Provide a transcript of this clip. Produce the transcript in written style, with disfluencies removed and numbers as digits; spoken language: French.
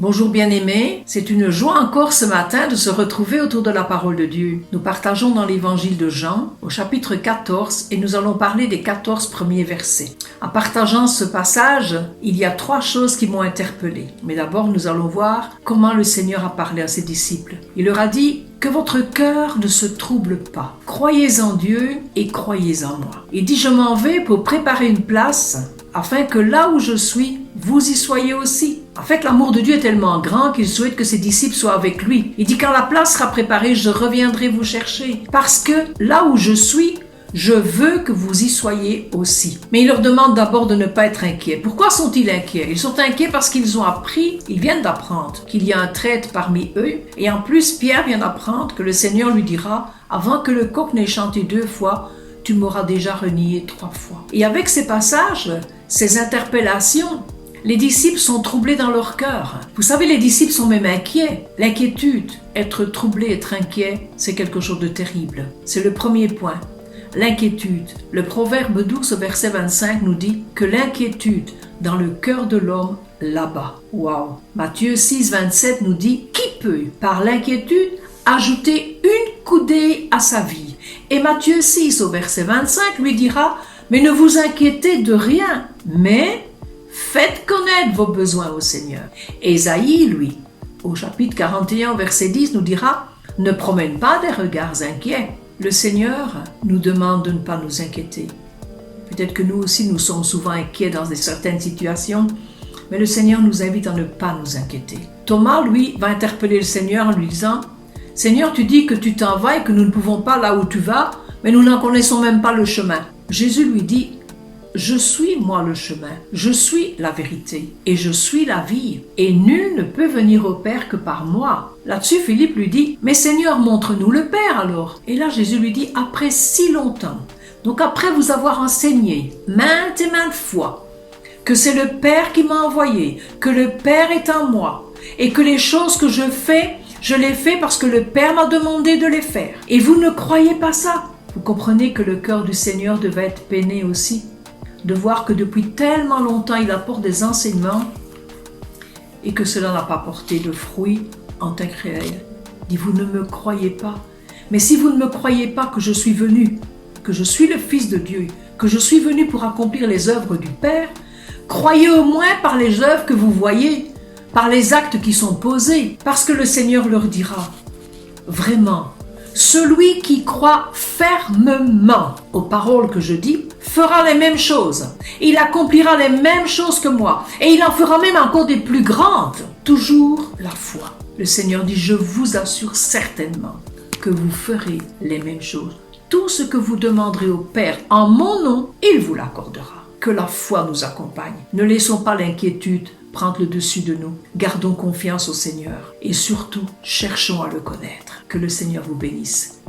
Bonjour bien-aimés, c'est une joie encore ce matin de se retrouver autour de la parole de Dieu. Nous partageons dans l'évangile de Jean, au chapitre 14, et nous allons parler des 14 premiers versets. En partageant ce passage, il y a 3 choses qui m'ont interpellé. Mais d'abord, nous allons voir comment le Seigneur a parlé à ses disciples. Il leur a dit « Que votre cœur ne se trouble pas. Croyez en Dieu et croyez en moi. » Il dit « Je m'en vais pour préparer une place afin que là où je suis, vous y soyez aussi. » En fait, l'amour de Dieu est tellement grand qu'il souhaite que ses disciples soient avec lui. Il dit, quand la place sera préparée, je reviendrai vous chercher. Parce que là où je suis, je veux que vous y soyez aussi. Mais il leur demande d'abord de ne pas être inquiets. Pourquoi sont-ils inquiets? Ils sont inquiets parce qu'ils ont appris, ils viennent d'apprendre qu'il y a un traître parmi eux. Et en plus, Pierre vient d'apprendre que le Seigneur lui dira, avant que le coq n'ait chanté 2 fois, tu m'auras déjà renié 3 fois. Et avec ces passages, ces interpellations, les disciples sont troublés dans leur cœur. Vous savez, les disciples sont même inquiets. L'inquiétude, être troublé, être inquiet, c'est quelque chose de terrible. C'est le premier point. L'inquiétude. Le Proverbe 12, verset 25 nous dit que l'inquiétude dans le cœur de l'homme l'abat. Waouh! Matthieu 6, 27 nous dit « Qui peut, par l'inquiétude, ajouter une coudée à sa vie ?» Et Matthieu 6, au verset 25, lui dira « Mais ne vous inquiétez de rien, mais faites connaître vos besoins au Seigneur. » Ésaïe, lui, au chapitre 41, verset 10, nous dira « Ne promène pas des regards inquiets. » Le Seigneur nous demande de ne pas nous inquiéter. Peut-être que nous aussi, nous sommes souvent inquiets dans certaines situations, mais le Seigneur nous invite à ne pas nous inquiéter. Thomas, lui, va interpeller le Seigneur en lui disant « Seigneur, tu dis que tu t'en vas et que nous ne pouvons pas là où tu vas, mais nous n'en connaissons même pas le chemin. » Jésus lui dit « Je suis moi le chemin, je suis la vérité et je suis la vie et nul ne peut venir au Père que par moi. » Là-dessus, Philippe lui dit « Mais Seigneur, montre-nous le Père alors. » Et là, Jésus lui dit « Après si longtemps, donc après vous avoir enseigné maintes et maintes fois que c'est le Père qui m'a envoyé, que le Père est en moi et que les choses que je fais, je les fais parce que le Père m'a demandé de les faire. Et vous ne croyez pas ça. » Vous comprenez que le cœur du Seigneur devait être peiné aussi, de voir que depuis tellement longtemps, il apporte des enseignements et que cela n'a pas porté de fruits en tant que réel. Il dit, vous ne me croyez pas. Mais si vous ne me croyez pas que je suis venu, que je suis le Fils de Dieu, que je suis venu pour accomplir les œuvres du Père, croyez au moins par les œuvres que vous voyez, par les actes qui sont posés, parce que le Seigneur leur dira, vraiment, celui qui croit fermement aux paroles que je dis fera les mêmes choses. Il accomplira les mêmes choses que moi. Et il en fera même encore des plus grandes. Toujours la foi. Le Seigneur dit, je vous assure certainement que vous ferez les mêmes choses. Tout ce que vous demanderez au Père en mon nom, il vous l'accordera. Que la foi nous accompagne. Ne laissons pas l'inquiétude prendre le dessus de nous. Gardons confiance au Seigneur et surtout, cherchons à le connaître. Que le Seigneur vous bénisse.